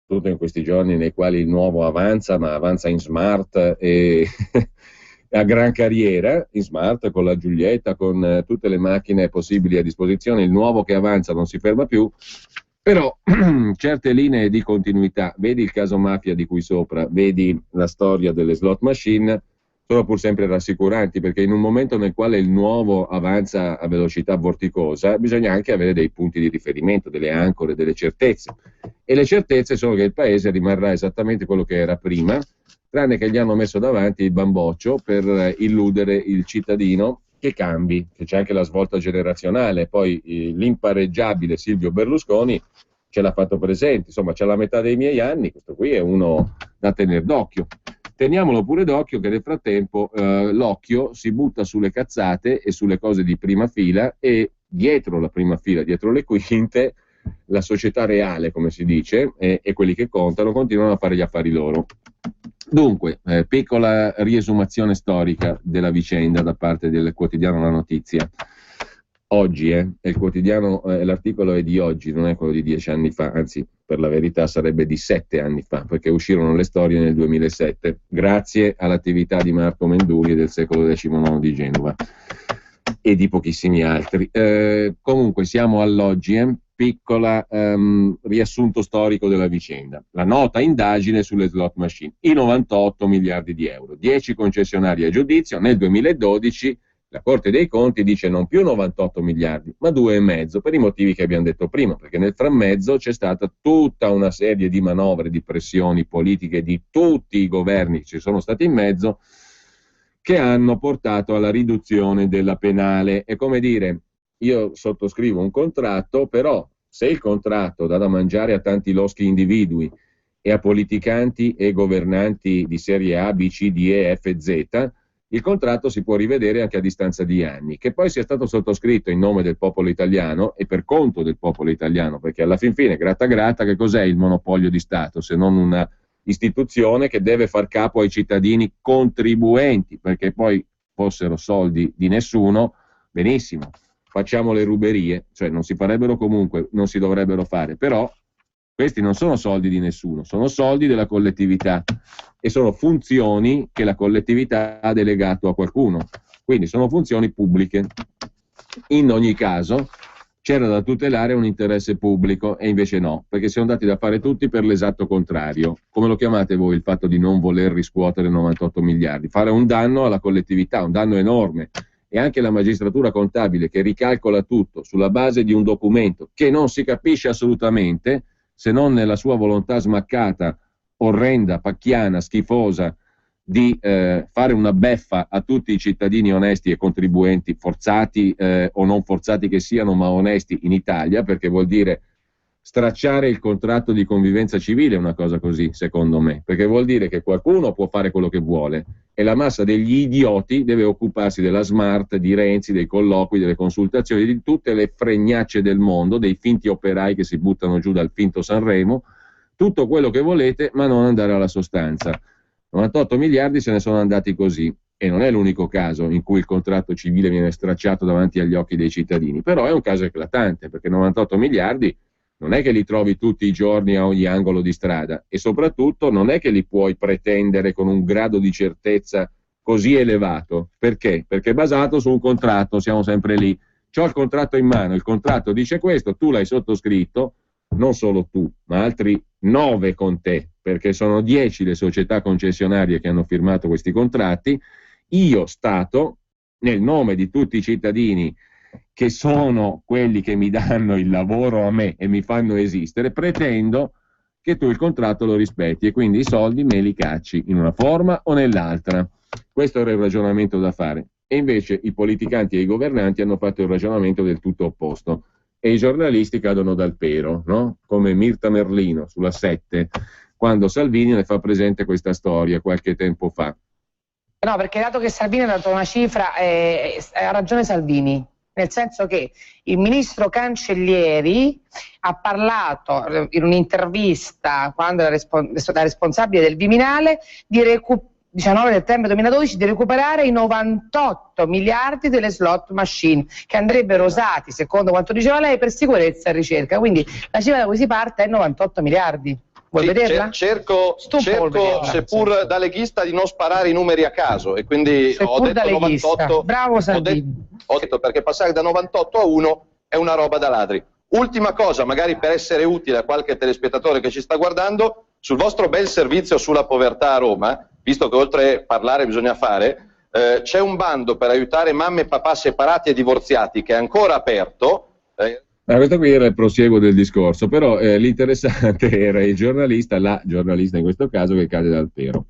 soprattutto in questi giorni nei quali il nuovo avanza, ma avanza in smart e a gran carriera, in smart, con la Giulietta, con tutte le macchine possibili a disposizione, il nuovo che avanza non si ferma più, però certe linee di continuità, vedi il caso mafia di cui sopra, vedi la storia delle slot machine, sono pur sempre rassicuranti, perché in un momento nel quale il nuovo avanza a velocità vorticosa bisogna anche avere dei punti di riferimento, delle ancore, delle certezze, e le certezze sono che il paese rimarrà esattamente quello che era prima, tranne che gli hanno messo davanti il bamboccio per illudere il cittadino che cambi, che c'è anche la svolta generazionale. Poi l'impareggiabile Silvio Berlusconi ce l'ha fatto presente, insomma c'è la metà dei miei anni, questo qui è uno da tenere d'occhio. Teniamolo pure d'occhio che nel frattempo l'occhio si butta sulle cazzate e sulle cose di prima fila, e dietro la prima fila, dietro le quinte, la società reale, come si dice, e quelli che contano continuano a fare gli affari loro. Dunque, piccola riesumazione storica della vicenda da parte del quotidiano La Notizia. Oggi, il quotidiano, l'articolo è di oggi, non è quello di 10 anni fa, anzi, per la verità sarebbe di 7 anni fa, perché uscirono le storie nel 2007, grazie all'attività di Marco Menduli e del secolo XIX di Genova e di pochissimi altri. Comunque siamo all'oggi, piccola riassunto storico della vicenda. La nota indagine sulle slot machine, i 98 miliardi di euro, 10 concessionari a giudizio. Nel 2012 la Corte dei Conti dice non più 98 miliardi, ma 2,5, per i motivi che abbiamo detto prima, perché nel frammezzo c'è stata tutta una serie di manovre, di pressioni politiche di tutti i governi che ci sono stati in mezzo, che hanno portato alla riduzione della penale. È come dire, io sottoscrivo un contratto, però se il contratto dà da mangiare a tanti loschi individui e a politicanti e governanti di serie A, B, C, D, E, F, Z, il contratto si può rivedere anche a distanza di anni. Che poi sia stato sottoscritto in nome del popolo italiano e per conto del popolo italiano, perché alla fin fine, gratta gratta, che cos'è il monopolio di Stato se non una istituzione che deve far capo ai cittadini contribuenti, perché poi fossero soldi di nessuno, benissimo, facciamo le ruberie, cioè non si farebbero comunque, non si dovrebbero fare, però questi non sono soldi di nessuno, sono soldi della collettività e sono funzioni che la collettività ha delegato a qualcuno, quindi sono funzioni pubbliche. In ogni caso c'era da tutelare un interesse pubblico e invece no, perché siamo andati da fare tutti per l'esatto contrario. Come lo chiamate voi il fatto di non voler riscuotere 98 miliardi? Fare un danno alla collettività, un danno enorme. E anche la magistratura contabile che ricalcola tutto sulla base di un documento che non si capisce assolutamente, se non nella sua volontà smaccata, orrenda, pacchiana, schifosa, di fare una beffa a tutti i cittadini onesti e contribuenti, forzati o non forzati che siano, ma onesti in Italia, perché vuol dire stracciare il contratto di convivenza civile, una cosa così, secondo me, perché vuol dire che qualcuno può fare quello che vuole e la massa degli idioti deve occuparsi della smart, di Renzi, dei colloqui, delle consultazioni, di tutte le fregnacce del mondo, dei finti operai che si buttano giù dal finto Sanremo, tutto quello che volete, ma non andare alla sostanza. 98 miliardi se ne sono andati così, e non è l'unico caso in cui il contratto civile viene stracciato davanti agli occhi dei cittadini, però è un caso eclatante, perché 98 miliardi non è che li trovi tutti i giorni a ogni angolo di strada, e soprattutto non è che li puoi pretendere con un grado di certezza così elevato. Perché? Perché è basato su un contratto, siamo sempre lì. C'ho il contratto in mano, il contratto dice questo, tu l'hai sottoscritto, non solo tu, ma altri 9 con te, perché sono 10 le società concessionarie che hanno firmato questi contratti. Io, Stato, nel nome di tutti i cittadini che sono quelli che mi danno il lavoro a me e mi fanno esistere, pretendo che tu il contratto lo rispetti e quindi i soldi me li cacci in una forma o nell'altra. Questo era il ragionamento da fare. E invece i politicanti e i governanti hanno fatto il ragionamento del tutto opposto. E i giornalisti cadono dal pero, no? Come Mirta Merlino sulla 7, quando Salvini le fa presente questa storia qualche tempo fa. No, perché dato che Salvini ha dato una cifra, ha ragione Salvini, nel senso che il ministro Cancellieri ha parlato in un'intervista, quando era stata responsabile del Viminale, di 19 settembre 2012, di recuperare i 98 miliardi delle slot machine, che andrebbero usati, secondo quanto diceva lei, per sicurezza e ricerca. Quindi la cifra da cui si parte è 98 miliardi. Vuoi vederla? Cerco seppur da leghista, di non sparare i numeri a caso, e quindi ho detto 98. Bravo Salvini. Ho detto perché passare da 98 a 1 è una roba da ladri. Ultima cosa, magari per essere utile a qualche telespettatore che ci sta guardando, sul vostro bel servizio sulla povertà a Roma, visto che oltre a parlare bisogna fare, c'è un bando per aiutare mamme e papà separati e divorziati che è ancora aperto. Questo qui era il prosieguo del discorso, però l'interessante era il giornalista, la giornalista in questo caso, che cade dal pero.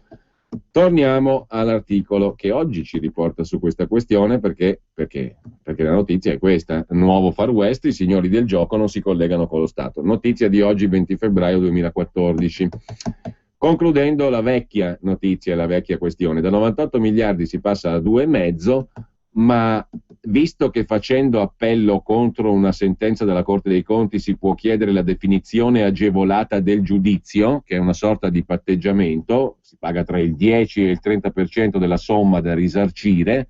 Torniamo all'articolo che oggi ci riporta su questa questione, perché la notizia è questa: nuovo Far West, i signori del gioco non si collegano con lo Stato. Notizia di oggi, 20 febbraio 2014. Concludendo la vecchia notizia, la vecchia questione, da 98 miliardi si passa a 2,5, ma visto che facendo appello contro una sentenza della Corte dei Conti si può chiedere la definizione agevolata del giudizio, che è una sorta di patteggiamento, si paga tra il 10 e il 30% della somma da risarcire,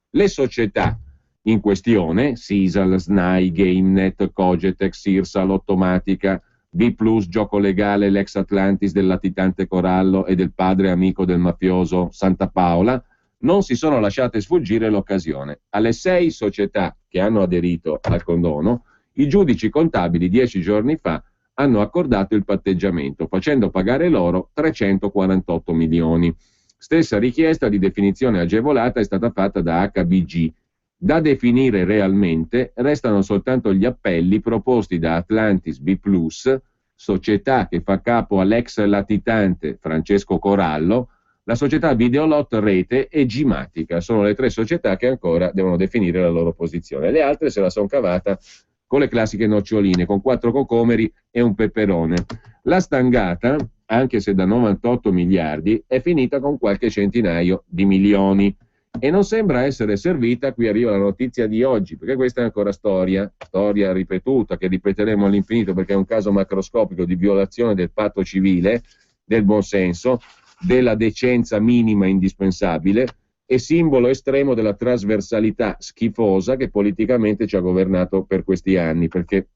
le società in questione, Sisal, SNAI, GameNet, Cogetex, Sirsa, Lottomatica, B+, Gioco Legale, l'ex Atlantis del latitante Corallo e del padre amico del mafioso Santa Paola, non si sono lasciate sfuggire l'occasione. Alle 6 società che hanno aderito al condono, i giudici contabili 10 giorni fa hanno accordato il patteggiamento, facendo pagare loro 348 milioni. Stessa richiesta di definizione agevolata è stata fatta da HBG. Da definire realmente restano soltanto gli appelli proposti da Atlantis B+, società che fa capo all'ex latitante Francesco Corallo, la società Videolot Rete e Gimatica. Sono le 3 società che ancora devono definire la loro posizione. Le altre se la sono cavata con le classiche noccioline, con 4 cocomeri e un peperone. La stangata, anche se da 98 miliardi, è finita con qualche centinaio di milioni. E non sembra essere servita, qui arriva la notizia di oggi, perché questa è ancora storia ripetuta, che ripeteremo all'infinito, perché è un caso macroscopico di violazione del patto civile, del buonsenso, della decenza minima indispensabile e simbolo estremo della trasversalità schifosa che politicamente ci ha governato per questi anni, perché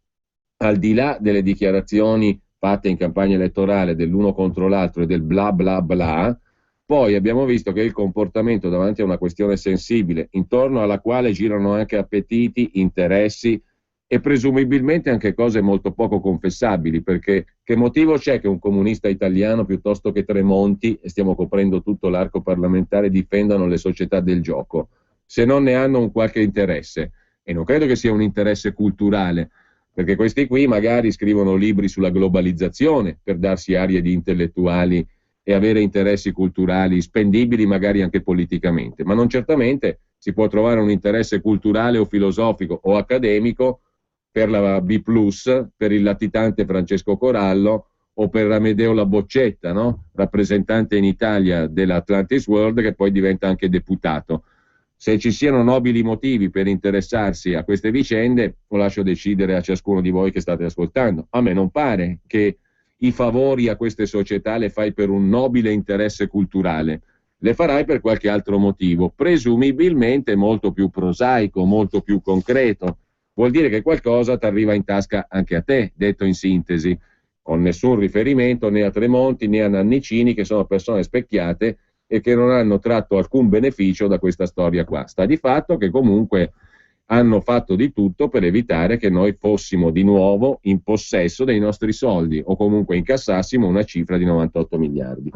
al di là delle dichiarazioni fatte in campagna elettorale dell'uno contro l'altro e del bla bla bla, poi abbiamo visto che il comportamento davanti a una questione sensibile, intorno alla quale girano anche appetiti, interessi e presumibilmente anche cose molto poco confessabili, perché che motivo c'è che un comunista italiano piuttosto che Tremonti, e stiamo coprendo tutto l'arco parlamentare, difendano le società del gioco, se non ne hanno un qualche interesse? E non credo che sia un interesse culturale, perché questi qui magari scrivono libri sulla globalizzazione per darsi arie di intellettuali e avere interessi culturali spendibili magari anche politicamente, ma non certamente si può trovare un interesse culturale o filosofico o accademico per la B+, per il latitante Francesco Corallo o per Amedeo La Boccetta, no? Rappresentante in Italia dell'Atlantis World, che poi diventa anche deputato. Se ci siano nobili motivi per interessarsi a queste vicende, lo lascio decidere a ciascuno di voi che state ascoltando. A me non pare che i favori a queste società le fai per un nobile interesse culturale, le farai per qualche altro motivo, presumibilmente molto più prosaico, molto più concreto. Vuol dire che qualcosa ti arriva in tasca anche a te, detto in sintesi, con nessun riferimento né a Tremonti né a Nannicini, che sono persone specchiate e che non hanno tratto alcun beneficio da questa storia qua. Sta di fatto che comunque hanno fatto di tutto per evitare che noi fossimo di nuovo in possesso dei nostri soldi o comunque incassassimo una cifra di 98 miliardi.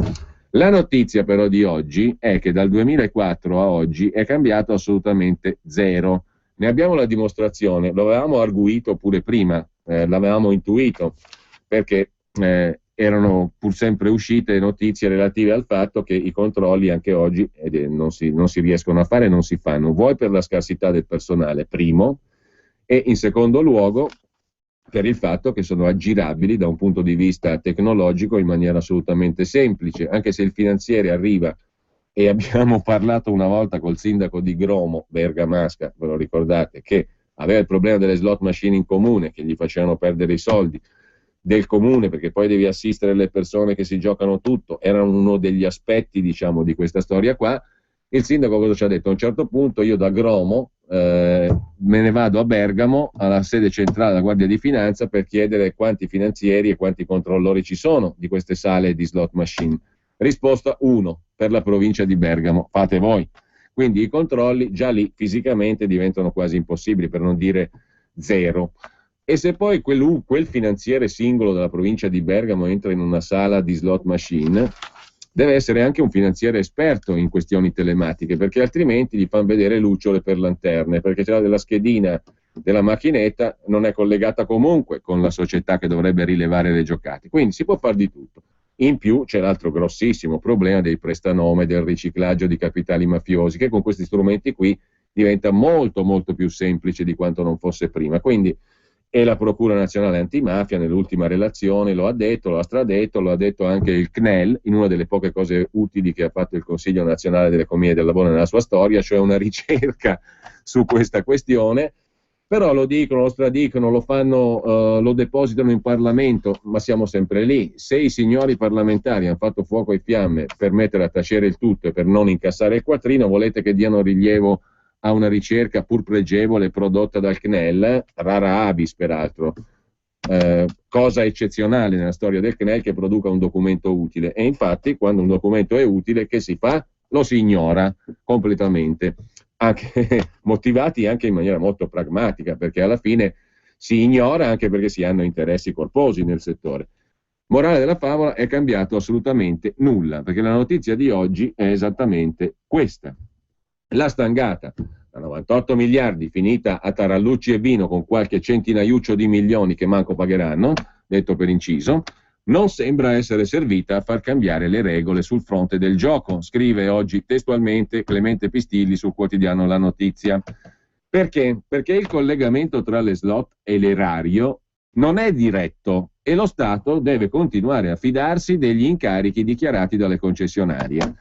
La notizia però di oggi è che dal 2004 a oggi è cambiato assolutamente zero. Ne abbiamo la dimostrazione, lo avevamo arguito pure prima, l'avevamo intuito, perché erano pur sempre uscite notizie relative al fatto che i controlli anche oggi non si riescono a fare, non si fanno, vuoi per la scarsità del personale, primo, e in secondo luogo per il fatto che sono aggirabili da un punto di vista tecnologico in maniera assolutamente semplice, anche se il finanziere arriva, e abbiamo parlato una volta col sindaco di Gromo, Bergamasca, ve lo ricordate, che aveva il problema delle slot machine in comune, che gli facevano perdere i soldi del comune, perché poi devi assistere le persone che si giocano tutto, era uno degli aspetti, diciamo, di questa storia qua. Il sindaco cosa ci ha detto? A un certo punto io da Gromo me ne vado a Bergamo, alla sede centrale della Guardia di Finanza, per chiedere quanti finanzieri e quanti controllori ci sono di queste sale di slot machine. Risposta: 1 per la provincia di Bergamo, fate voi. Quindi i controlli già lì fisicamente diventano quasi impossibili, per non dire 0. E se poi quel finanziere singolo della provincia di Bergamo entra in una sala di slot machine, deve essere anche un finanziere esperto in questioni telematiche, perché altrimenti gli fanno vedere lucciole per lanterne, perché c'è la schedina della macchinetta non è collegata comunque con la società che dovrebbe rilevare le giocate. Quindi si può fare di tutto. In più c'è l'altro grossissimo problema dei prestanome, del riciclaggio di capitali mafiosi, che con questi strumenti qui diventa molto molto più semplice di quanto non fosse prima. Quindi, e la Procura Nazionale Antimafia nell'ultima relazione lo ha detto, lo ha stradetto, lo ha detto anche il CNEL, in una delle poche cose utili che ha fatto il Consiglio Nazionale dell'Economia e del Lavoro nella sua storia, cioè una ricerca su questa questione. Però lo dicono, lo stradicono, lo fanno, lo depositano in Parlamento, ma siamo sempre lì. Se i signori parlamentari hanno fatto fuoco e fiamme per mettere a tacere il tutto e per non incassare il quattrino, volete che diano rilievo a una ricerca pur pregevole prodotta dal CNEL, rara avis peraltro, cosa eccezionale nella storia del CNEL che produca un documento utile. E infatti quando un documento è utile, che si fa? Lo si ignora completamente, anche motivati anche in maniera molto pragmatica, perché alla fine si ignora anche perché si hanno interessi corposi nel settore. Morale della favola: è cambiato assolutamente nulla, perché la notizia di oggi è esattamente questa. La stangata da 98 miliardi finita a tarallucci e vino con qualche centinaiuccio di milioni che manco pagheranno, detto per inciso, non sembra essere servita a far cambiare le regole sul fronte del gioco, scrive oggi testualmente Clemente Pistilli sul quotidiano La Notizia. Perché? Perché il collegamento tra le slot e l'erario non è diretto e lo Stato deve continuare a fidarsi degli incarichi dichiarati dalle concessionarie.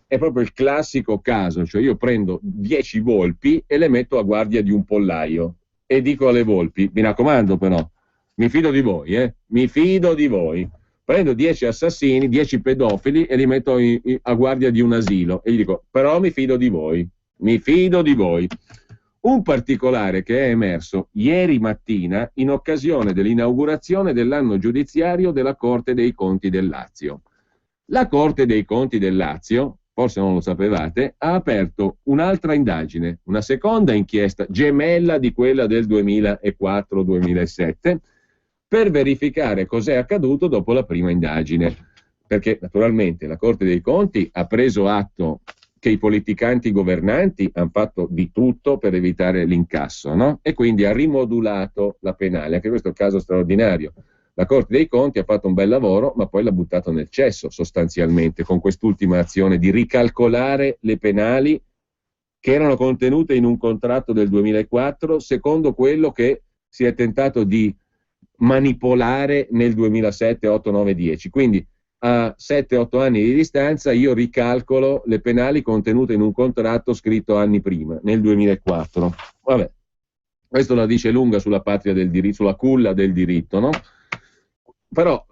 È proprio il classico caso, cioè io prendo 10 volpi e le metto a guardia di un pollaio e dico alle volpi: mi raccomando però, mi fido di voi, mi fido di voi. Prendo 10 assassini, 10 pedofili e li metto a guardia di un asilo e gli dico: però mi fido di voi, mi fido di voi. Un particolare che è emerso ieri mattina in occasione dell'inaugurazione dell'anno giudiziario della Corte dei Conti del Lazio. La Corte dei Conti del Lazio, forse non lo sapevate, ha aperto un'altra indagine, una seconda inchiesta gemella di quella del 2004-2007, per verificare cos'è accaduto dopo la prima indagine, perché naturalmente la Corte dei Conti ha preso atto che i politicanti governanti hanno fatto di tutto per evitare l'incasso, no? E quindi ha rimodulato la penale. Anche questo è un caso straordinario. La Corte dei Conti ha fatto un bel lavoro, ma poi l'ha buttato nel cesso sostanzialmente con quest'ultima azione di ricalcolare le penali che erano contenute in un contratto del 2004 secondo quello che si è tentato di manipolare nel 2007, 8, 9, 10. Quindi a 7-8 anni di distanza io ricalcolo le penali contenute in un contratto scritto anni prima, nel 2004. Vabbè, questo la dice lunga sulla patria del diritto, sulla culla del diritto, no? Però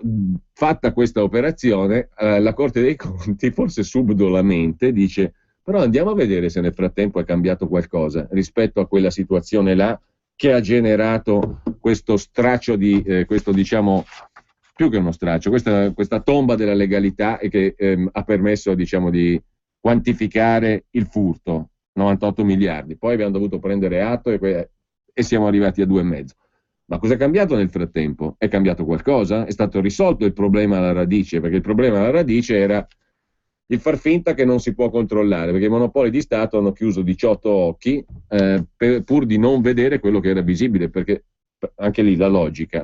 fatta questa operazione, la Corte dei Conti, forse subdolamente, dice: però andiamo a vedere se nel frattempo è cambiato qualcosa rispetto a quella situazione là che ha generato questo straccio di, questo diciamo, più che uno straccio, questa tomba della legalità e che ha permesso, diciamo, di quantificare il furto, 98 miliardi. Poi abbiamo dovuto prendere atto e siamo arrivati a 2,5. Ma cosa è cambiato nel frattempo? È cambiato qualcosa? È stato risolto il problema alla radice? Perché il problema alla radice era il far finta che non si può controllare, perché i monopoli di Stato hanno chiuso 18 occhi pur di non vedere quello che era visibile, perché anche lì la logica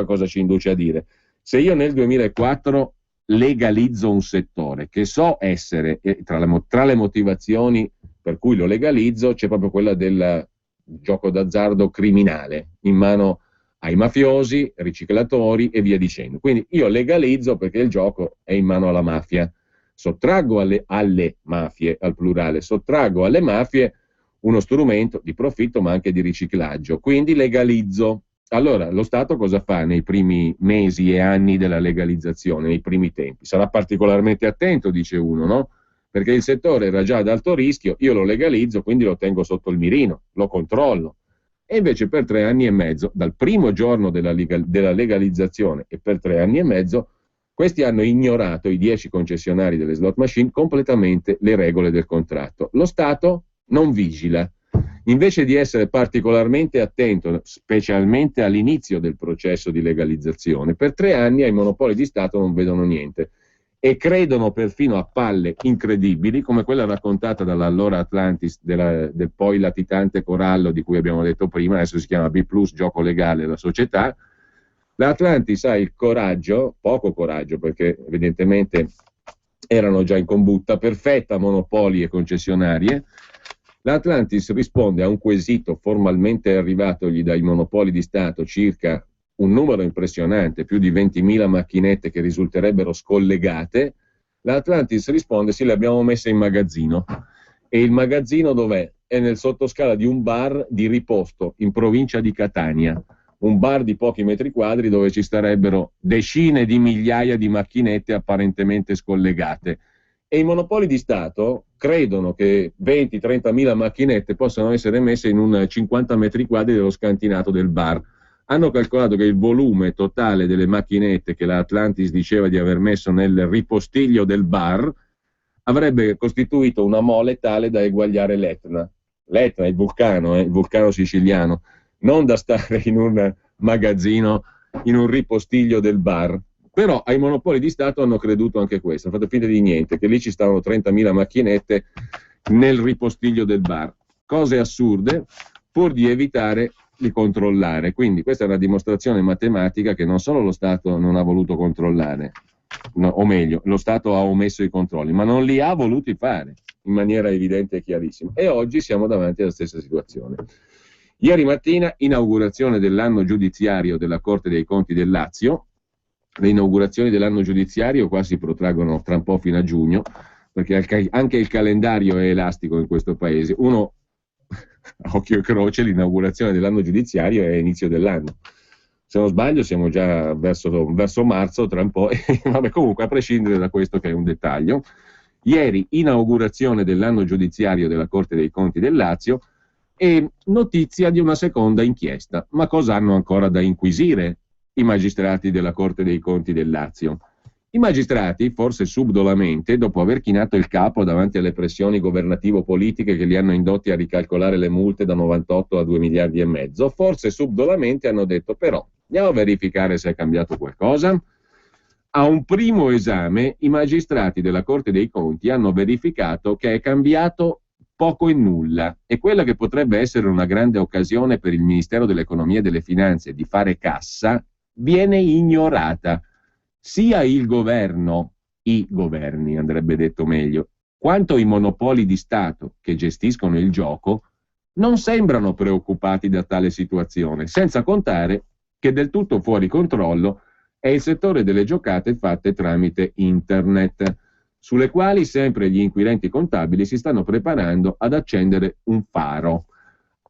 cosa ci induce a dire? Se io nel 2004 legalizzo un settore che so essere, tra le motivazioni per cui lo legalizzo c'è proprio quella del gioco d'azzardo criminale in mano ai mafiosi, riciclatori e via dicendo. Quindi io legalizzo perché il gioco è in mano alla mafia. Sottraggo alle mafie, al plurale, sottraggo alle mafie uno strumento di profitto ma anche di riciclaggio. Quindi legalizzo. Allora, lo Stato cosa fa nei primi mesi e anni della legalizzazione, nei primi tempi? Sarà particolarmente attento, dice uno, no? Perché il settore era già ad alto rischio, io lo legalizzo, quindi lo tengo sotto il mirino, lo controllo. E invece per 3 anni e mezzo, dal primo giorno della legalizzazione e per 3 anni e mezzo, questi hanno ignorato, i 10 concessionari delle slot machine, completamente le regole del contratto. Lo Stato non vigila. Invece di essere particolarmente attento, specialmente all'inizio del processo di legalizzazione, per 3 anni ai monopoli di Stato non vedono niente e credono perfino a palle incredibili, come quella raccontata dall'allora Atlantis del poi latitante Corallo di cui abbiamo detto prima, adesso si chiama B+, gioco legale, la società. L'Atlantis ha il coraggio, poco coraggio perché evidentemente erano già in combutta, perfetta monopoli e concessionarie. L'Atlantis risponde a un quesito formalmente arrivatogli dai monopoli di Stato, circa un numero impressionante, più di 20.000 macchinette che risulterebbero scollegate. L'Atlantis risponde: sì, le abbiamo messe in magazzino. E il magazzino dov'è? È nel sottoscala di un bar di Riposto, in provincia di Catania. Un bar di pochi metri quadri dove ci starebbero decine di migliaia di macchinette apparentemente scollegate. E i monopoli di Stato credono che 20-30.000 macchinette possano essere messe in un 50 metri quadri dello scantinato del bar. Hanno calcolato che il volume totale delle macchinette che l'Atlantis diceva di aver messo nel ripostiglio del bar avrebbe costituito una mole tale da eguagliare l'Etna. L'Etna è il vulcano siciliano, non da stare in un magazzino, in un ripostiglio del bar. Però ai monopoli di Stato hanno creduto anche questo, hanno fatto finta di niente, che lì ci stavano 30.000 macchinette nel ripostiglio del bar. Cose assurde, pur di evitare di controllare. Quindi questa è una dimostrazione matematica che non solo lo Stato non ha voluto controllare, o meglio, lo Stato ha omesso i controlli, ma non li ha voluti fare in maniera evidente e chiarissima. E oggi siamo davanti alla stessa situazione. Ieri mattina, inaugurazione dell'anno giudiziario della Corte dei Conti del Lazio. Le inaugurazioni dell'anno giudiziario qua si protraggono tra un po' fino a giugno, perché anche il calendario è elastico in questo paese. Uno, a occhio e croce, l'inaugurazione dell'anno giudiziario è inizio dell'anno. Se non sbaglio siamo già verso marzo, tra un po'. Vabbè, comunque, a prescindere da questo che è un dettaglio, ieri inaugurazione dell'anno giudiziario della Corte dei Conti del Lazio e notizia di una seconda inchiesta. Ma cosa hanno ancora da inquisire i magistrati della Corte dei Conti del Lazio? I magistrati, forse subdolamente, dopo aver chinato il capo davanti alle pressioni governativo-politiche che li hanno indotti a ricalcolare le multe da 98 a 2 miliardi e mezzo, forse subdolamente hanno detto: però andiamo a verificare se è cambiato qualcosa. A un primo esame i magistrati della Corte dei Conti hanno verificato che è cambiato poco e nulla, e quella che potrebbe essere una grande occasione per il Ministero dell'Economia e delle Finanze di fare cassa viene ignorata. Sia il governo, i governi andrebbe detto meglio, quanto i monopoli di Stato che gestiscono il gioco non sembrano preoccupati da tale situazione, senza contare che del tutto fuori controllo è il settore delle giocate fatte tramite internet, sulle quali sempre gli inquirenti contabili si stanno preparando ad accendere un faro.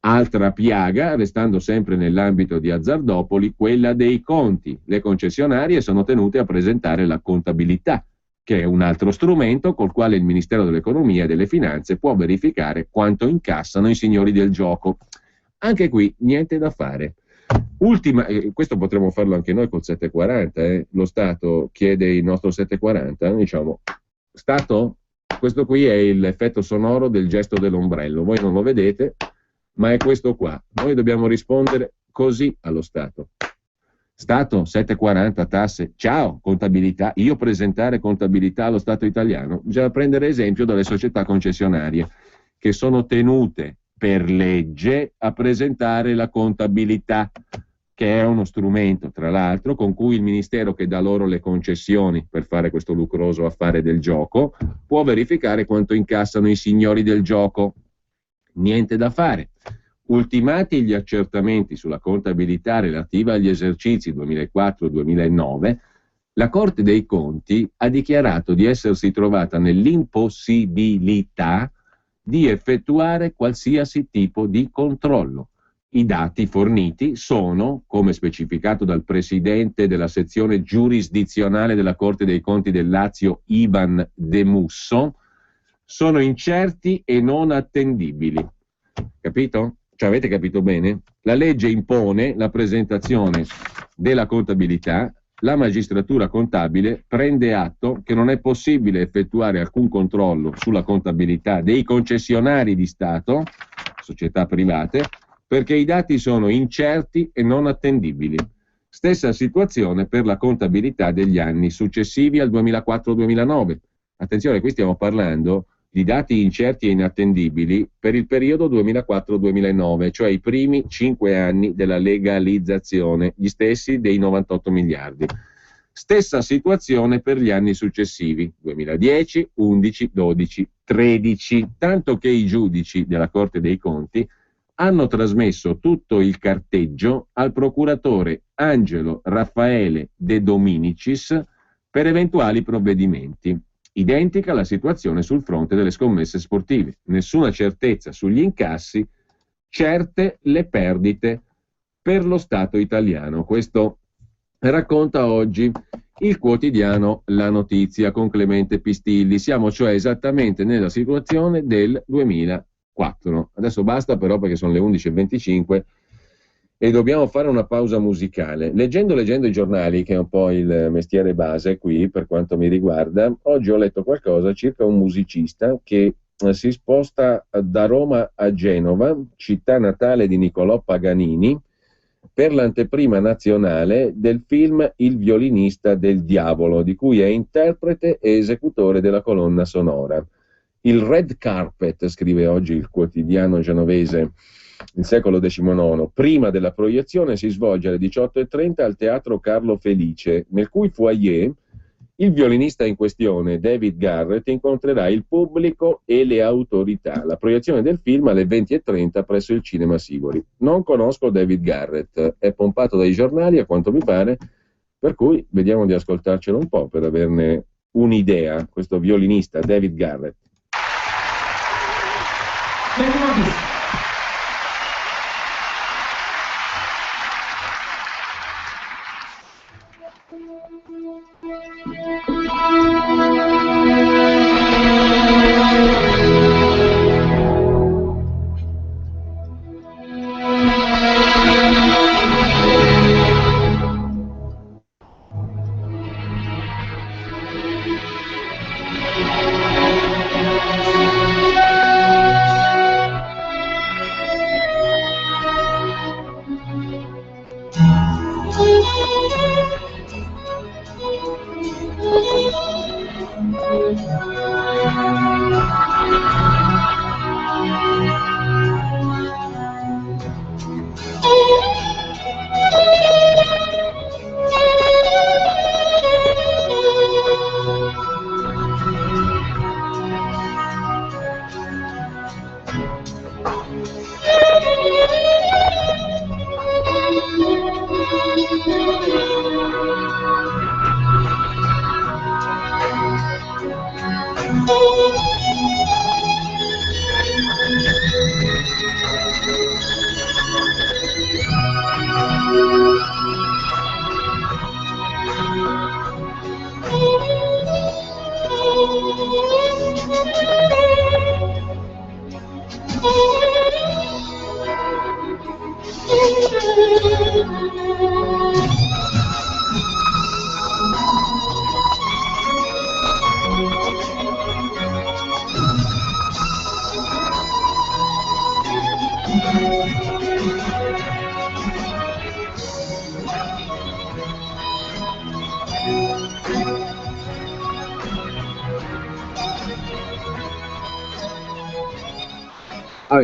Altra piaga, restando sempre nell'ambito di Azzardopoli, quella dei conti. Le concessionarie sono tenute a presentare la contabilità, che è un altro strumento col quale il Ministero dell'Economia e delle Finanze può verificare quanto incassano i signori del gioco. Anche qui niente da fare. Questo potremmo farlo anche noi col 740, Lo Stato chiede il nostro 740, noi diciamo: Stato, questo qui è l'effetto sonoro del gesto dell'ombrello, voi non lo vedete, ma è questo qua. Noi dobbiamo rispondere così allo Stato. Stato, 740, tasse, ciao, contabilità. Io presentare contabilità allo Stato italiano? Bisogna prendere esempio dalle società concessionarie, che sono tenute per legge a presentare la contabilità, che è uno strumento, tra l'altro, con cui il Ministero che dà loro le concessioni per fare questo lucroso affare del gioco può verificare quanto incassano i signori del gioco. Niente da fare. Ultimati gli accertamenti sulla contabilità relativa agli esercizi 2004-2009, la Corte dei Conti ha dichiarato di essersi trovata nell'impossibilità di effettuare qualsiasi tipo di controllo. I dati forniti sono, come specificato dal presidente della sezione giurisdizionale della Corte dei Conti del Lazio, Ivan De Musso, sono incerti e non attendibili. Capito? Cioè, avete capito bene? La legge impone la presentazione della contabilità, la magistratura contabile prende atto che non è possibile effettuare alcun controllo sulla contabilità dei concessionari di Stato, società private, perché i dati sono incerti e non attendibili. Stessa situazione per la contabilità degli anni successivi al 2004-2009. Attenzione, qui stiamo parlando di dati incerti e inattendibili per il periodo 2004-2009, cioè i primi 5 anni della legalizzazione, gli stessi dei 98 miliardi. Stessa situazione per gli anni successivi, 2010, 11, 12, 13, tanto che i giudici della Corte dei Conti hanno trasmesso tutto il carteggio al procuratore Angelo Raffaele De Dominicis per eventuali provvedimenti. Identica la situazione sul fronte delle scommesse sportive. Nessuna certezza sugli incassi, certe le perdite per lo Stato italiano. Questo racconta oggi il quotidiano La Notizia con Clemente Pistilli. Siamo cioè esattamente nella situazione del 2004. Adesso basta però perché sono le 11:25 e dobbiamo fare una pausa musicale. Leggendo i giornali, che è un po' il mestiere base qui per quanto mi riguarda, oggi ho letto qualcosa circa un musicista che si sposta da Roma a Genova, città natale di Niccolò Paganini, per l'anteprima nazionale del film Il violinista del diavolo, di cui è interprete e esecutore della colonna sonora. Il red carpet, scrive oggi il quotidiano genovese Il Secolo XIX, prima della proiezione si svolge alle 18:30 al Teatro Carlo Felice, nel cui foyer il violinista in questione, David Garrett, incontrerà il pubblico e le autorità. La proiezione del film alle 20:30 presso il Cinema Sivori. Non conosco David Garrett, è pompato dai giornali a quanto mi pare, per cui vediamo di ascoltarcelo un po' per averne un'idea, questo violinista David Garrett.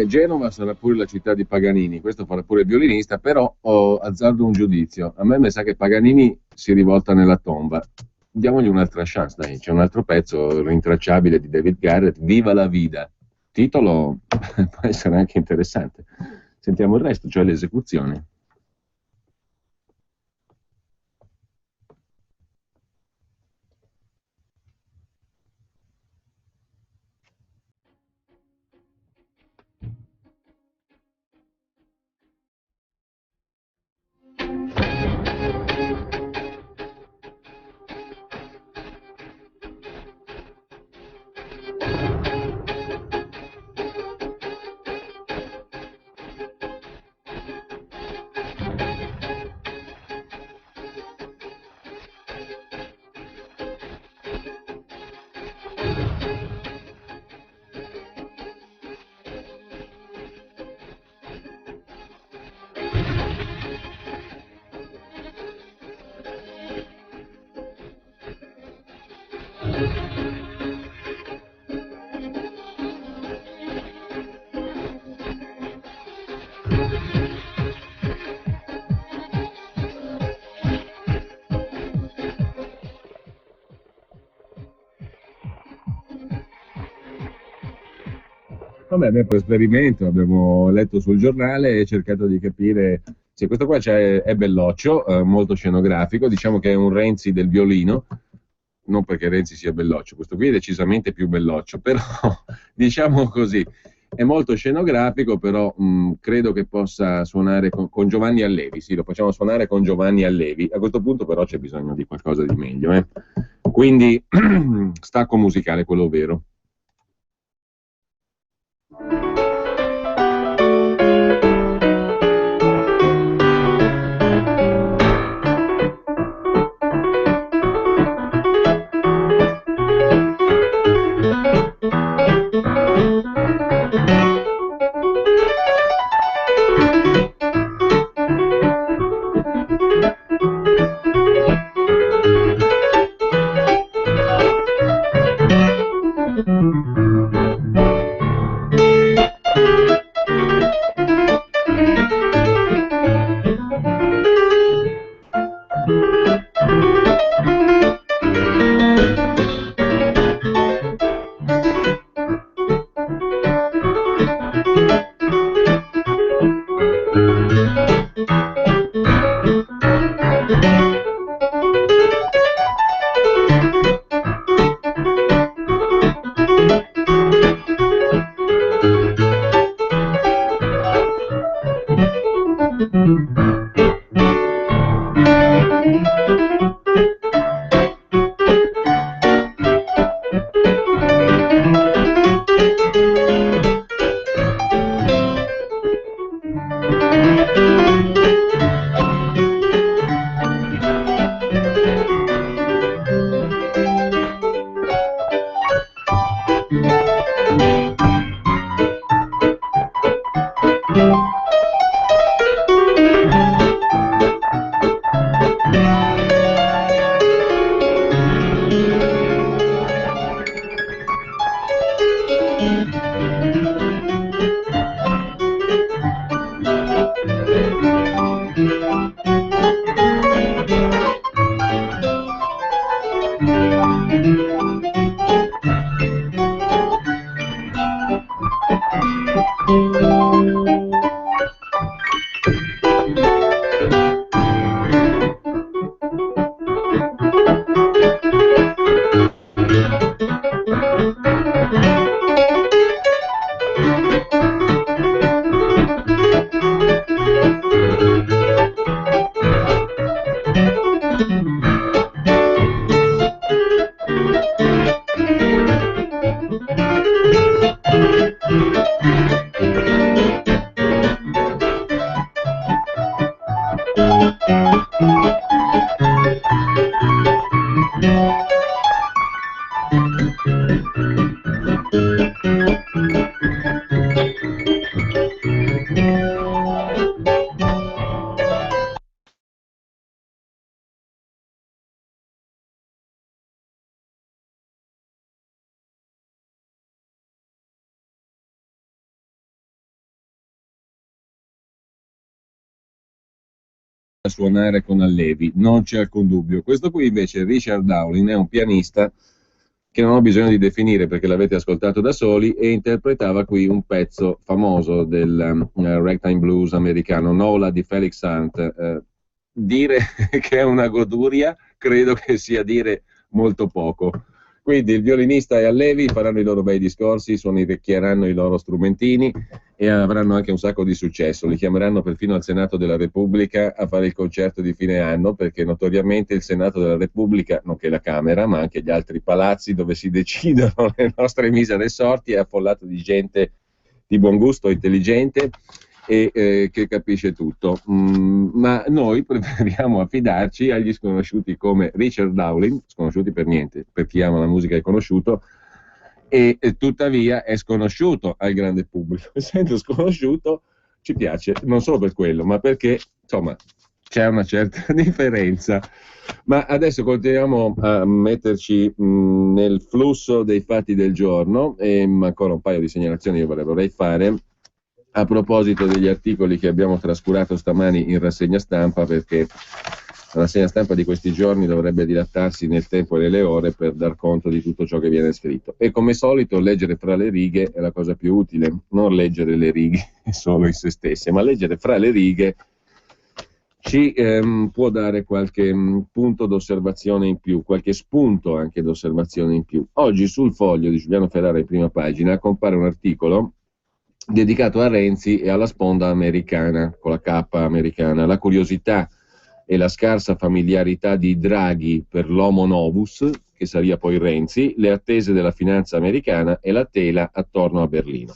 Genova sarà pure la città di Paganini, questo farà pure il violinista, però azzardo un giudizio. A me mi sa che Paganini si rivolta nella tomba. Diamogli un'altra chance, dai. C'è un altro pezzo rintracciabile di David Garrett, Viva la vida. Titolo può essere anche interessante. Sentiamo il resto, cioè l'esecuzione. Vabbè, abbiamo fatto esperimento, abbiamo letto sul giornale e cercato di capire. Sì, questo qua è belloccio, molto scenografico, diciamo che è un Renzi del violino, non perché Renzi sia belloccio, questo qui è decisamente più belloccio, però diciamo così, è molto scenografico, però credo che possa suonare con Giovanni Allevi, sì, lo facciamo suonare con Giovanni Allevi, a questo punto però c'è bisogno di qualcosa di meglio, eh. Quindi stacco musicale, quello vero. A suonare con Allevi, non c'è alcun dubbio. Questo qui invece, Richard Dowling, è un pianista che non ho bisogno di definire perché l'avete ascoltato da soli, e interpretava qui un pezzo famoso del ragtime blues americano, Nola di Felix Hunt. Dire che è una goduria credo che sia dire molto poco. Quindi il violinista e Allevi faranno i loro bei discorsi, suoneranno i loro strumentini e avranno anche un sacco di successo. Li chiameranno perfino al Senato della Repubblica a fare il concerto di fine anno, perché notoriamente il Senato della Repubblica, nonché la Camera, ma anche gli altri palazzi dove si decidono le nostre misere sorti, è affollato di gente di buon gusto, intelligente e che capisce tutto. Ma noi preferiamo affidarci agli sconosciuti come Richard Dowling, sconosciuti per niente, per chi ama la musica è conosciuto, e tuttavia è sconosciuto al grande pubblico. Essendo sconosciuto ci piace, non solo per quello, ma perché insomma c'è una certa differenza. Ma adesso continuiamo a metterci nel flusso dei fatti del giorno e ancora un paio di segnalazioni io vorrei fare a proposito degli articoli che abbiamo trascurato stamani in rassegna stampa, perché la rassegna stampa di questi giorni dovrebbe dilattarsi nel tempo e nelle ore per dar conto di tutto ciò che viene scritto. E come solito leggere fra le righe è la cosa più utile, non leggere le righe solo in se stesse, ma leggere fra le righe ci può dare qualche punto d'osservazione in più, qualche spunto anche d'osservazione in più. Oggi sul Foglio di Giuliano Ferrara in prima pagina compare un articolo dedicato a Renzi e alla sponda americana, con la K americana, la curiosità e la scarsa familiarità di Draghi per l'homo novus, che sarebbe poi Renzi, le attese della finanza americana e la tela attorno a Berlino.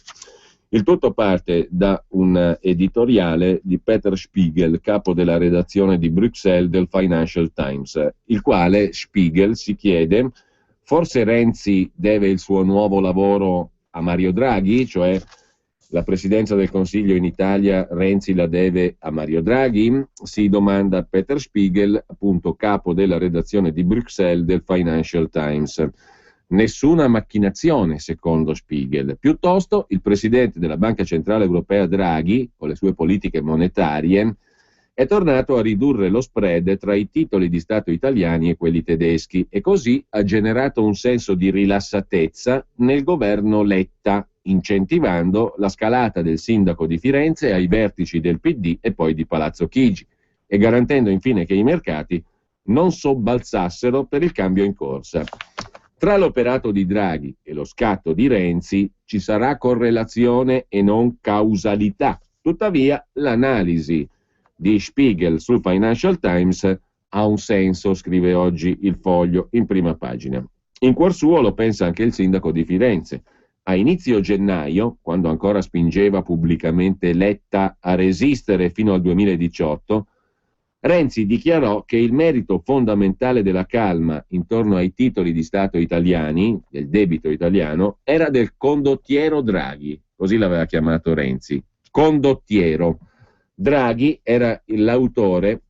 Il tutto parte da un editoriale di Peter Spiegel, capo della redazione di Bruxelles del Financial Times, il quale Spiegel si chiede: forse Renzi deve il suo nuovo lavoro a Mario Draghi, cioè la presidenza del Consiglio in Italia Renzi la deve a Mario Draghi? Si domanda Peter Spiegel, appunto capo della redazione di Bruxelles del Financial Times. Nessuna macchinazione, secondo Spiegel. Piuttosto, il presidente della Banca Centrale Europea Draghi, con le sue politiche monetarie, è tornato a ridurre lo spread tra i titoli di Stato italiani e quelli tedeschi e così ha generato un senso di rilassatezza nel governo Letta, incentivando la scalata del sindaco di Firenze ai vertici del PD e poi di Palazzo Chigi e garantendo infine che i mercati non sobbalzassero per il cambio in corsa. Tra l'operato di Draghi e lo scatto di Renzi ci sarà correlazione e non causalità. Tuttavia, l'analisi di Spiegel sul Financial Times ha un senso, scrive oggi il Foglio in prima pagina. In cuor suo lo pensa anche il sindaco di Firenze. A inizio gennaio, quando ancora spingeva pubblicamente Letta a resistere fino al 2018, Renzi dichiarò che il merito fondamentale della calma intorno ai titoli di Stato italiani, del debito italiano, era del condottiero Draghi, così l'aveva chiamato Renzi, condottiero. Draghi era l'autore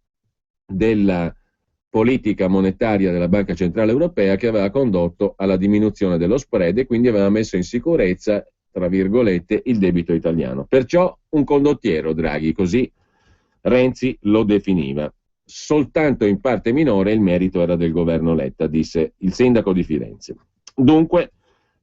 della politica monetaria della Banca Centrale Europea che aveva condotto alla diminuzione dello spread e quindi aveva messo in sicurezza, tra virgolette, il debito italiano. Perciò un condottiero Draghi, così Renzi lo definiva. Soltanto in parte minore il merito era del governo Letta, disse il sindaco di Firenze. Dunque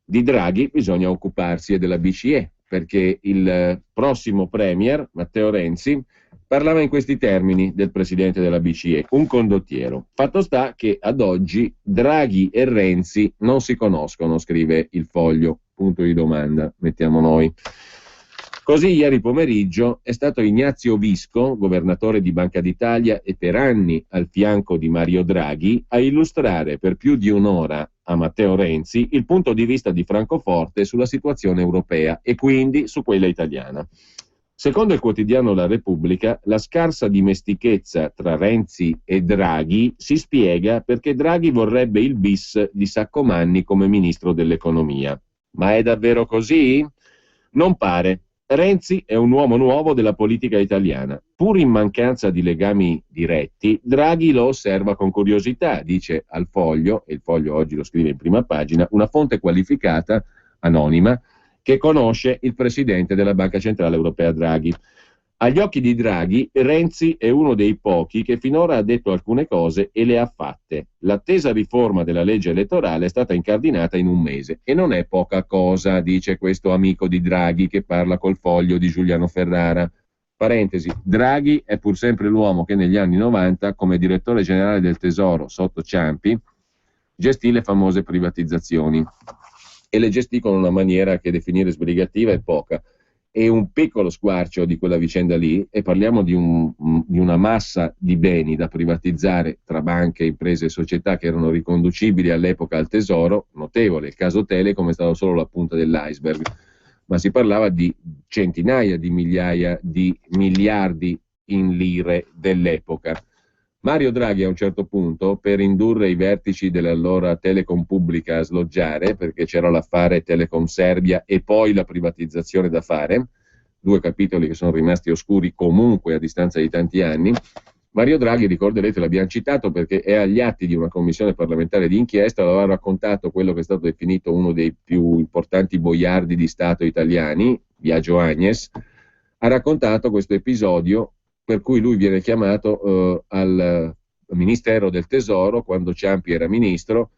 di Draghi bisogna occuparsi e della BCE, perché il prossimo premier, Matteo Renzi, parlava in questi termini del presidente della BCE, un condottiero. Fatto sta che ad oggi Draghi e Renzi non si conoscono, scrive il Foglio, punto di domanda, mettiamo noi. Così ieri pomeriggio è stato Ignazio Visco, governatore di Banca d'Italia e per anni al fianco di Mario Draghi, a illustrare per più di un'ora a Matteo Renzi il punto di vista di Francoforte sulla situazione europea e quindi su quella italiana. Secondo il quotidiano La Repubblica, la scarsa dimestichezza tra Renzi e Draghi si spiega perché Draghi vorrebbe il bis di Saccomanni come ministro dell'economia. Ma è davvero così? Non pare. Renzi è un uomo nuovo della politica italiana. Pur in mancanza di legami diretti, Draghi lo osserva con curiosità, dice al Foglio, e il Foglio oggi lo scrive in prima pagina, una fonte qualificata, anonima, che conosce il presidente della Banca Centrale Europea Draghi. Agli occhi di Draghi, Renzi è uno dei pochi che finora ha detto alcune cose e le ha fatte. L'attesa riforma della legge elettorale è stata incardinata in un mese e non è poca cosa, dice questo amico di Draghi che parla col Foglio di Giuliano Ferrara. Parentesi, Draghi è pur sempre l'uomo che negli anni 90, come direttore generale del Tesoro sotto Ciampi, gestì le famose privatizzazioni e le gestì con una maniera che definire sbrigativa è poca. E un piccolo squarcio di quella vicenda lì, e parliamo di una massa di beni da privatizzare tra banche, imprese e società che erano riconducibili all'epoca al Tesoro, notevole. Il caso Telecom è stato solo la punta dell'iceberg, ma si parlava di centinaia di migliaia di miliardi in lire dell'epoca. Mario Draghi a un certo punto, per indurre i vertici dell'allora Telecom Pubblica a sloggiare, perché c'era l'affare Telecom Serbia e poi la privatizzazione da fare, due capitoli che sono rimasti oscuri comunque a distanza di tanti anni, Mario Draghi, ricorderete, l'abbiamo citato perché è agli atti di una commissione parlamentare di inchiesta, aveva raccontato quello che è stato definito uno dei più importanti boiardi di Stato italiani, Biagio Agnes, ha raccontato questo episodio per cui lui viene chiamato al Ministero del Tesoro, quando Ciampi era ministro,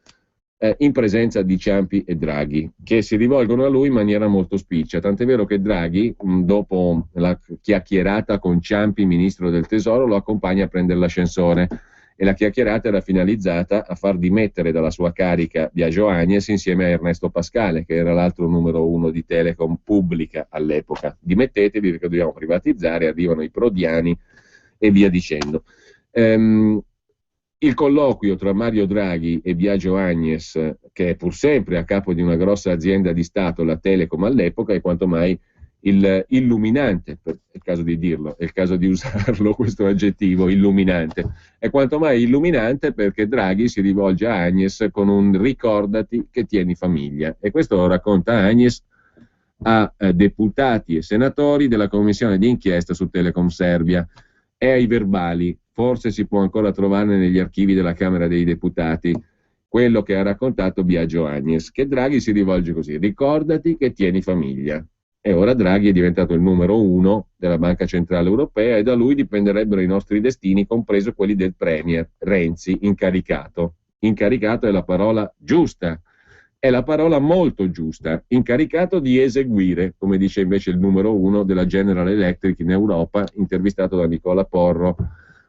in presenza di Ciampi e Draghi, che si rivolgono a lui in maniera molto spiccia, tant'è vero che Draghi, dopo la chiacchierata con Ciampi, ministro del Tesoro, lo accompagna a prendere l'ascensore, e la chiacchierata era finalizzata a far dimettere dalla sua carica Biagio Agnes insieme a Ernesto Pascale, che era l'altro numero uno di Telecom pubblica all'epoca. Dimettetevi perché dobbiamo privatizzare, arrivano i prodiani e via dicendo. Il colloquio tra Mario Draghi e Biagio Agnes, che è pur sempre a capo di una grossa azienda di Stato, la Telecom all'epoca, è quanto mai illuminante, è il caso di dirlo, è il caso di usarlo questo aggettivo, illuminante. È quanto mai illuminante perché Draghi si rivolge a Agnes con un ricordati che tieni famiglia, e questo lo racconta Agnes a deputati e senatori della commissione di inchiesta su Telecom Serbia. È ai verbali, forse si può ancora trovare negli archivi della Camera dei Deputati, quello che ha raccontato Biagio Agnes, che Draghi si rivolge così: ricordati che tieni famiglia. E ora Draghi è diventato il numero uno della Banca Centrale Europea e da lui dipenderebbero i nostri destini, compreso quelli del Premier Renzi, incaricato. Incaricato è la parola giusta, è la parola molto giusta, incaricato di eseguire, come dice invece il numero uno della General Electric in Europa, intervistato da Nicola Porro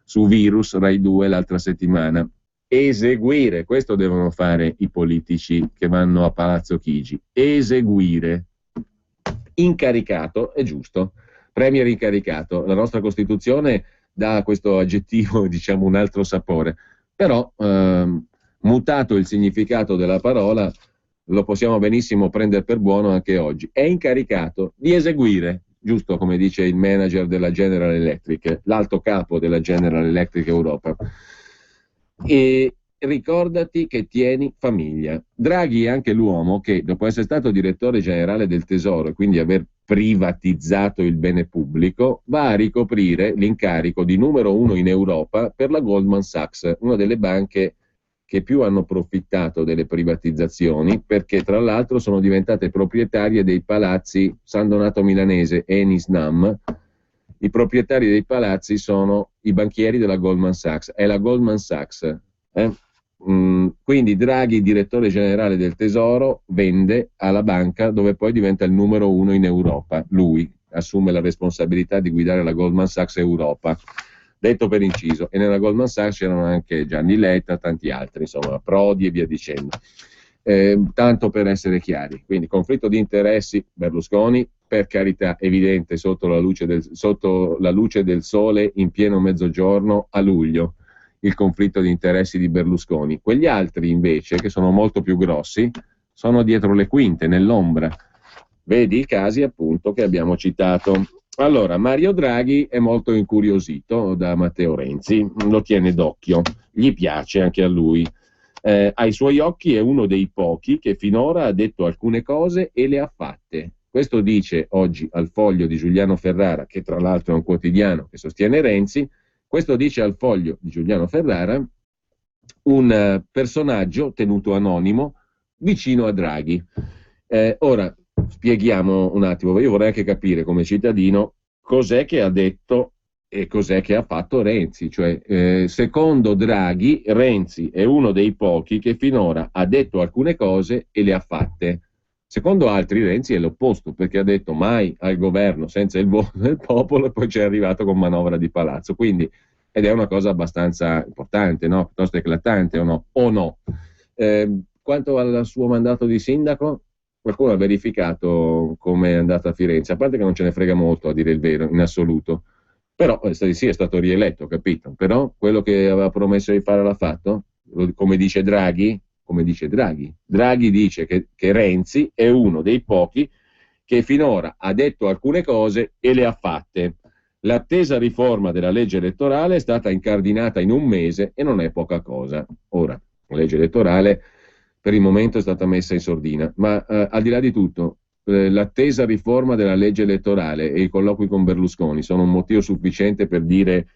su Virus Rai 2 l'altra settimana. Eseguire, questo devono fare i politici che vanno a Palazzo Chigi, eseguire. Incaricato è giusto, Premier incaricato, la nostra Costituzione dà a questo aggettivo, diciamo, un altro sapore, però mutato il significato della parola, lo possiamo benissimo prendere per buono anche oggi. È incaricato di eseguire, giusto come dice il manager della General Electric, l'alto capo della General Electric Europa. E ricordati che tieni famiglia. Draghi è anche l'uomo che, dopo essere stato direttore generale del Tesoro e quindi aver privatizzato il bene pubblico, va a ricoprire l'incarico di numero uno in Europa per la Goldman Sachs, una delle banche che più hanno profittato delle privatizzazioni, perché tra l'altro sono diventate proprietarie dei palazzi San Donato Milanese e Enisnam. I proprietari dei palazzi sono i banchieri della Goldman Sachs, è la Goldman Sachs. Quindi Draghi, direttore generale del Tesoro, vende alla banca dove poi diventa il numero uno in Europa. Lui assume la responsabilità di guidare la Goldman Sachs Europa, detto per inciso, e nella Goldman Sachs c'erano anche Gianni Letta, tanti altri, insomma, Prodi e via dicendo. Tanto per essere chiari, quindi conflitto di interessi Berlusconi, per carità, evidente sotto la luce del sole in pieno mezzogiorno a luglio, il conflitto di interessi di Berlusconi. Quegli altri invece, che sono molto più grossi, sono dietro le quinte, nell'ombra. Vedi i casi appunto che abbiamo citato. Allora, Mario Draghi è molto incuriosito da Matteo Renzi, lo tiene d'occhio, gli piace anche a lui. Ai suoi occhi è uno dei pochi che finora ha detto alcune cose e le ha fatte. Questo dice oggi al Foglio di Giuliano Ferrara, che tra l'altro è un quotidiano che sostiene Renzi. Questo dice al Foglio di Giuliano Ferrara un personaggio tenuto anonimo vicino a Draghi. Ora spieghiamo un attimo, io vorrei anche capire come cittadino cos'è che ha detto e cos'è che ha fatto Renzi, cioè secondo Draghi Renzi è uno dei pochi che finora ha detto alcune cose e le ha fatte. Secondo altri Renzi è l'opposto, perché ha detto mai al governo senza il voto del popolo e poi ci è arrivato con manovra di palazzo. Quindi, ed è una cosa abbastanza importante, no? Piuttosto eclatante o no? O no? Quanto al suo mandato di sindaco, qualcuno ha verificato come è andata a Firenze, a parte che non ce ne frega molto a dire il vero, in assoluto. Però sì, è stato rieletto, capito? Però quello che aveva promesso di fare l'ha fatto, come dice Draghi. Draghi dice che Renzi è uno dei pochi che finora ha detto alcune cose e le ha fatte. L'attesa riforma della legge elettorale è stata incardinata in un mese e non è poca cosa. Ora, la legge elettorale per il momento è stata messa in sordina, ma al di là di tutto, l'attesa riforma della legge elettorale e i colloqui con Berlusconi sono un motivo sufficiente per dire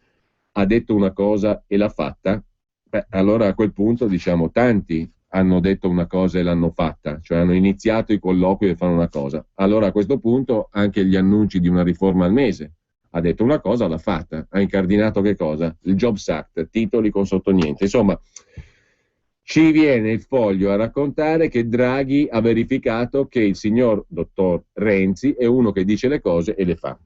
ha detto una cosa e l'ha fatta? Beh, allora a quel punto diciamo tanti hanno detto una cosa e l'hanno fatta, cioè hanno iniziato i colloqui e fanno una cosa. Allora a questo punto anche gli annunci di una riforma al mese. Ha detto una cosa, l'ha fatta. Ha incardinato che cosa? Il Jobs Act, titoli con sotto niente. Insomma, ci viene il Foglio a raccontare che Draghi ha verificato che il signor dottor Renzi è uno che dice le cose e le fa.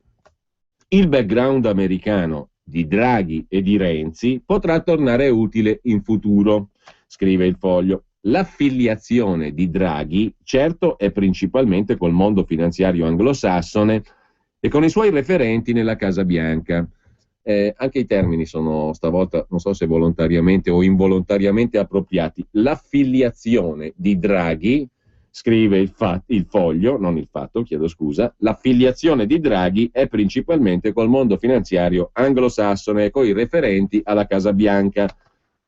Il background americano di Draghi e di Renzi potrà tornare utile in futuro, scrive il Foglio. L'affiliazione di Draghi, certo, è principalmente col mondo finanziario anglosassone e con i suoi referenti nella Casa Bianca. Anche i termini sono stavolta, non so se volontariamente o involontariamente appropriati. L'affiliazione di Draghi, scrive il Foglio, non il Fatto, chiedo scusa, l'affiliazione di Draghi è principalmente col mondo finanziario anglosassone e con i referenti alla Casa Bianca.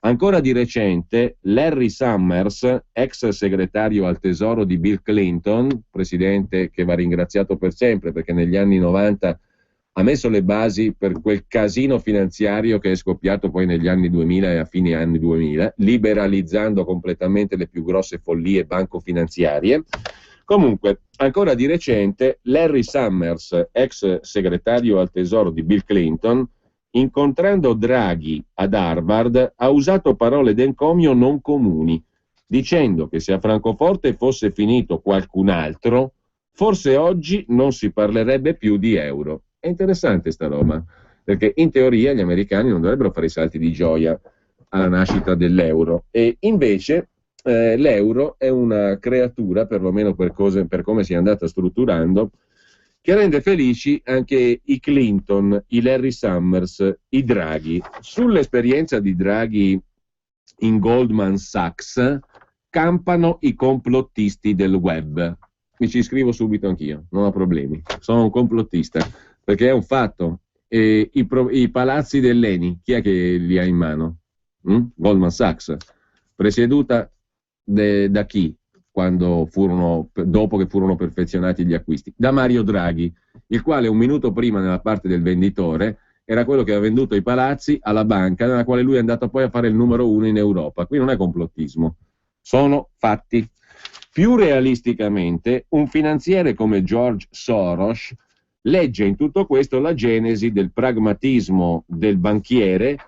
Ancora di recente, Larry Summers, ex segretario al tesoro di Bill Clinton, presidente che va ringraziato per sempre perché negli anni 90 ha messo le basi per quel casino finanziario che è scoppiato poi negli anni 2000 e a fine anni 2000, liberalizzando completamente le più grosse follie banco-finanziarie. Comunque, ancora di recente, Larry Summers, ex segretario al tesoro di Bill Clinton, incontrando Draghi ad Harvard, ha usato parole d'encomio non comuni, dicendo che se a Francoforte fosse finito qualcun altro, forse oggi non si parlerebbe più di euro. È interessante sta roba, perché in teoria gli americani non dovrebbero fare i salti di gioia alla nascita dell'euro, e invece l'euro è una creatura, perlomeno per come si è andata strutturando, che rende felici anche i Clinton, i Larry Summers, i Draghi. Sull'esperienza di Draghi in Goldman Sachs campano i complottisti del web. Mi ci iscrivo subito anch'io, non ho problemi. Sono un complottista, perché è un fatto. E i palazzi dell'Eni, chi è che li ha in mano? Goldman Sachs. Presieduta da chi? Dopo che furono perfezionati gli acquisti, da Mario Draghi, il quale un minuto prima nella parte del venditore era quello che aveva venduto i palazzi alla banca nella quale lui è andato poi a fare il numero 1 in Europa. Qui non è complottismo, sono fatti. Più realisticamente, un finanziere come George Soros legge in tutto questo la genesi del pragmatismo del banchiere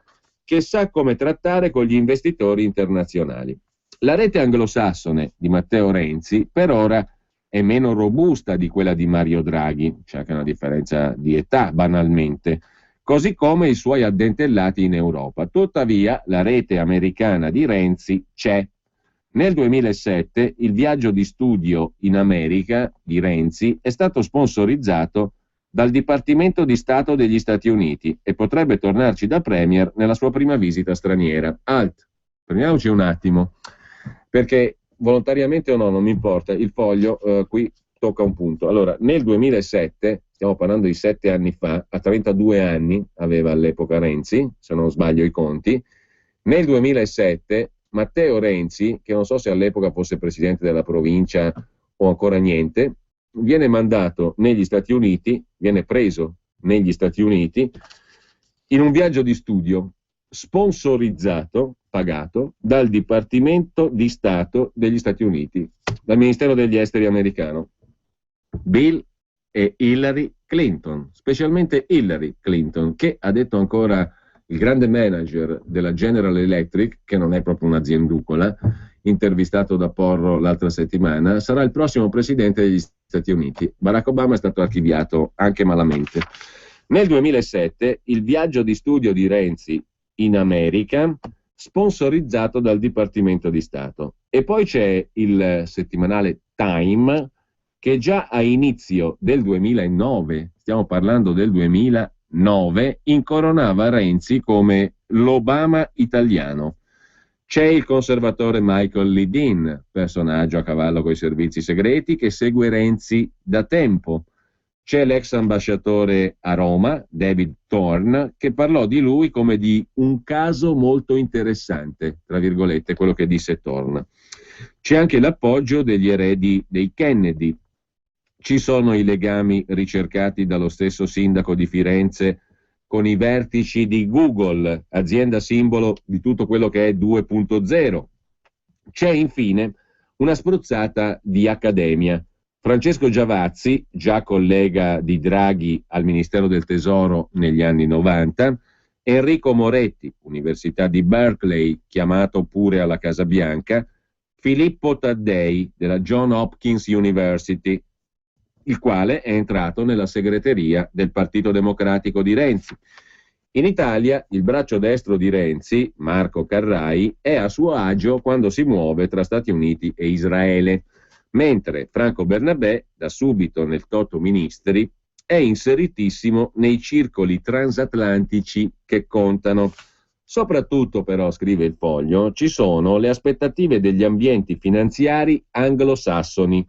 che sa come trattare con gli investitori internazionali. La rete anglosassone di Matteo Renzi per ora è meno robusta di quella di Mario Draghi, c'è anche una differenza di età banalmente, così come i suoi addentellati in Europa. Tuttavia la rete americana di Renzi c'è. Nel 2007 il viaggio di studio in America di Renzi è stato sponsorizzato dal Dipartimento di Stato degli Stati Uniti e potrebbe tornarci da Premier nella sua prima visita straniera. Prendiamoci un attimo, perché volontariamente o no, non mi importa, il Foglio qui tocca un punto. Allora, nel 2007, stiamo parlando di 7 anni fa, a 32 anni aveva all'epoca Renzi, se non sbaglio i conti, nel 2007 Matteo Renzi, che non so se all'epoca fosse presidente della provincia o ancora niente, viene mandato negli Stati Uniti, viene preso negli Stati Uniti in un viaggio di studio sponsorizzato, pagato dal Dipartimento di Stato degli Stati Uniti, dal Ministero degli Esteri americano. Bill e Hillary Clinton, specialmente Hillary Clinton, che ha detto ancora il grande manager della General Electric, che non è proprio un'azienducola, intervistato da Porro l'altra settimana, sarà il prossimo presidente degli Stati Uniti. Barack Obama è stato archiviato anche malamente. Nel 2007 il viaggio di studio di Renzi in America, sponsorizzato dal Dipartimento di Stato. E poi c'è il settimanale Time, che già a inizio del 2009, stiamo parlando del 2009, incoronava Renzi come l'Obama italiano. C'è il conservatore Michael Lee, personaggio a cavallo coi servizi segreti, che segue Renzi da tempo. C'è l'ex ambasciatore a Roma, David Thorne, che parlò di lui come di un caso molto interessante, tra virgolette, quello che disse Thorne. C'è anche l'appoggio degli eredi dei Kennedy. Ci sono i legami ricercati dallo stesso sindaco di Firenze con i vertici di Google, azienda simbolo di tutto quello che è 2.0. C'è infine una spruzzata di accademia. Francesco Giavazzi, già collega di Draghi al Ministero del Tesoro negli anni 90, Enrico Moretti, Università di Berkeley, chiamato pure alla Casa Bianca, Filippo Taddei della Johns Hopkins University, il quale è entrato nella segreteria del Partito Democratico di Renzi. In Italia il braccio destro di Renzi, Marco Carrai, è a suo agio quando si muove tra Stati Uniti e Israele, mentre Franco Bernabè, da subito nel Toto Ministeri, è inseritissimo nei circoli transatlantici che contano. Soprattutto però, scrive il Foglio, ci sono le aspettative degli ambienti finanziari anglosassoni,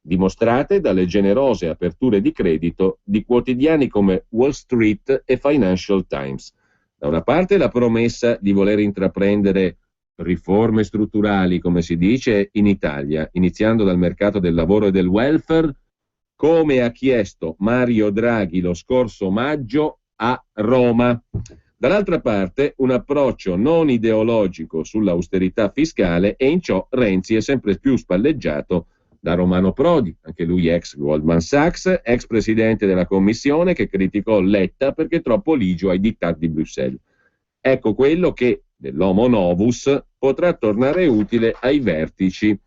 dimostrate dalle generose aperture di credito di quotidiani come Wall Street e Financial Times. Da una parte la promessa di voler intraprendere riforme strutturali, come si dice in Italia, iniziando dal mercato del lavoro e del welfare, come ha chiesto Mario Draghi lo scorso maggio a Roma. Dall'altra parte un approccio non ideologico sull'austerità fiscale, e in ciò Renzi è sempre più spalleggiato da Romano Prodi, anche lui ex Goldman Sachs, ex presidente della Commissione, che criticò Letta perché troppo ligio ai diktat di Bruxelles. Ecco quello che, dell'homo novus, potrà tornare utile ai vertici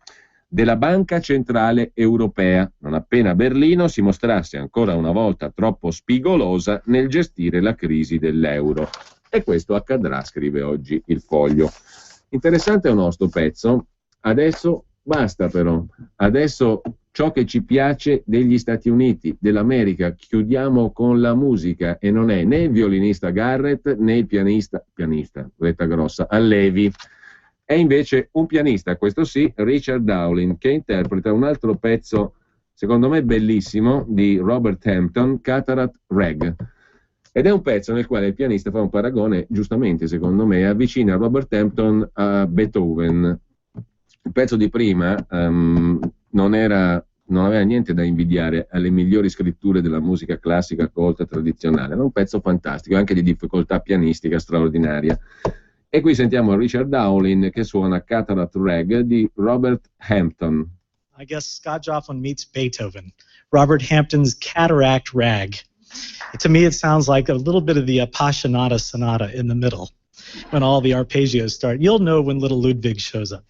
della Banca Centrale Europea, non appena Berlino si mostrasse ancora una volta troppo spigolosa nel gestire la crisi dell'euro. E questo accadrà, scrive oggi il Foglio. Interessante o no sto pezzo? Adesso basta però, adesso ciò che ci piace degli Stati Uniti, dell'America, chiudiamo con la musica, e non è né il violinista Garrett né il pianista, letta grossa, Allevi. È invece un pianista, questo sì, Richard Dowling, che interpreta un altro pezzo, secondo me bellissimo, di Robert Hampton, Cataract Rag. Ed è un pezzo nel quale il pianista fa un paragone, giustamente secondo me, avvicina Robert Hampton a Beethoven. Il pezzo di prima non aveva niente da invidiare alle migliori scritture della musica classica colta tradizionale, era un pezzo fantastico, anche di difficoltà pianistica straordinaria. E qui sentiamo Richard Dowling che suona Cataract Rag di Robert Hampton. I guess Scott Joplin meets Beethoven. Robert Hampton's Cataract Rag. To me, it sounds like a little bit of the Appassionata Sonata in the middle, when all the arpeggios start. You'll know when little Ludwig shows up.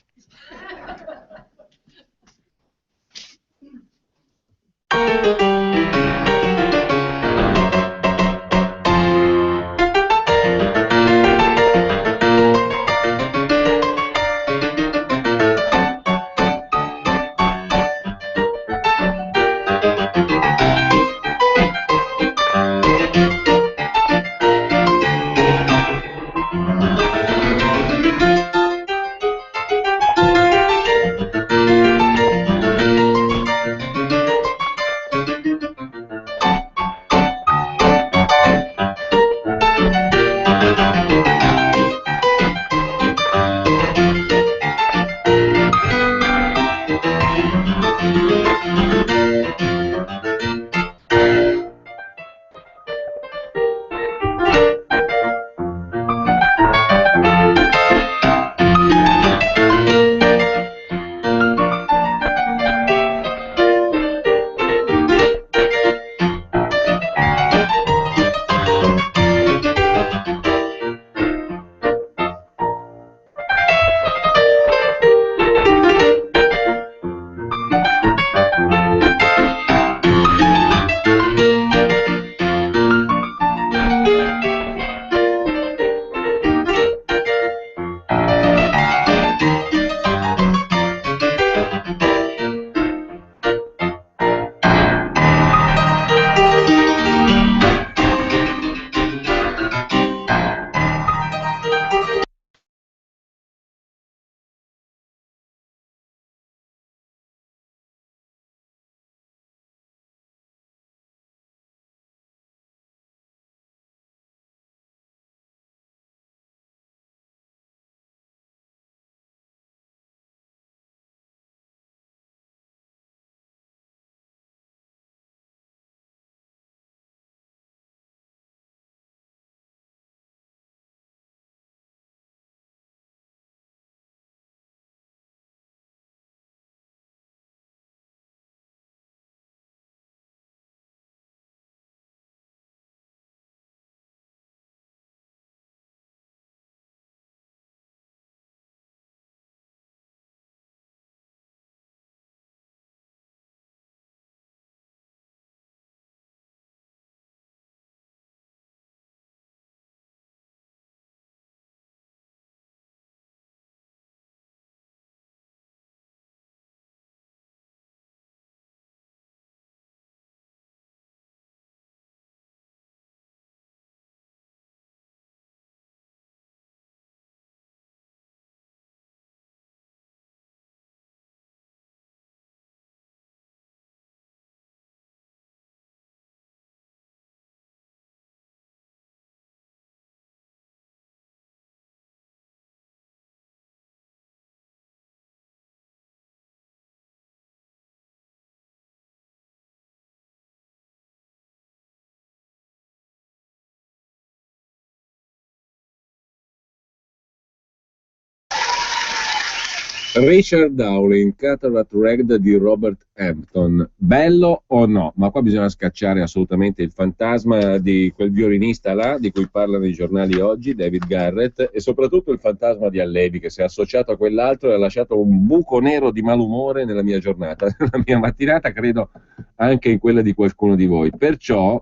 Richard Dowling, Cataract Ragged di Robert Hampton. Bello o no? Ma qua bisogna scacciare assolutamente il fantasma di quel violinista là, di cui parlano i giornali oggi, David Garrett, e soprattutto il fantasma di Allevi, che si è associato a quell'altro e ha lasciato un buco nero di malumore nella mia giornata, nella mia mattinata, credo anche in quella di qualcuno di voi. Perciò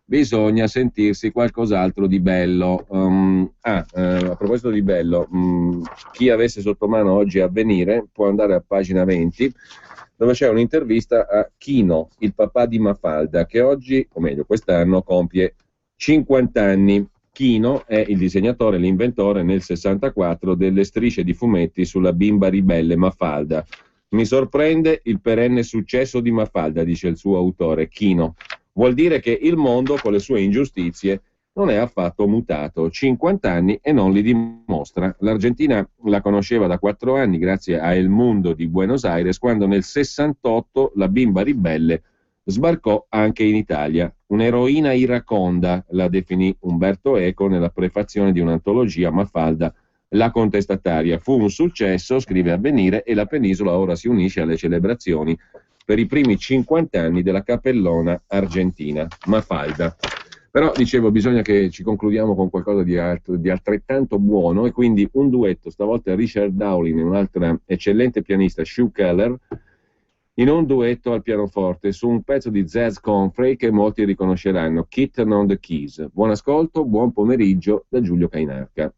bisogna sentirsi qualcos'altro di bello. A proposito di bello, chi avesse sotto mano oggi Avvenire può andare a pagina 20, dove c'è un'intervista a Chino, il papà di Mafalda, che oggi, o meglio quest'anno, compie 50 anni. Chino è il disegnatore e l'inventore nel 64 delle strisce di fumetti sulla bimba ribelle Mafalda. Mi sorprende il perenne successo di Mafalda, dice il suo autore, Chino. Vuol dire che il mondo, con le sue ingiustizie, non è affatto mutato. 50 anni e non li dimostra. L'Argentina la conosceva da 4 anni grazie a El Mundo di Buenos Aires, quando nel 68 la bimba ribelle sbarcò anche in Italia. Un'eroina iraconda, la definì Umberto Eco nella prefazione di un'antologia, Mafalda, la contestataria. Fu un successo, scrive Avvenire, e la penisola ora si unisce alle celebrazioni per i primi 50 anni della Capellona argentina, Mafalda. Però, dicevo, bisogna che ci concludiamo con qualcosa di altrettanto buono, e quindi un duetto, stavolta Richard Dowling e un'altra eccellente pianista, Sue Keller, in un duetto al pianoforte su un pezzo di Jazz Confrey che molti riconosceranno, Kitten on the Keys. Buon ascolto, buon pomeriggio da Giulio Cainarca.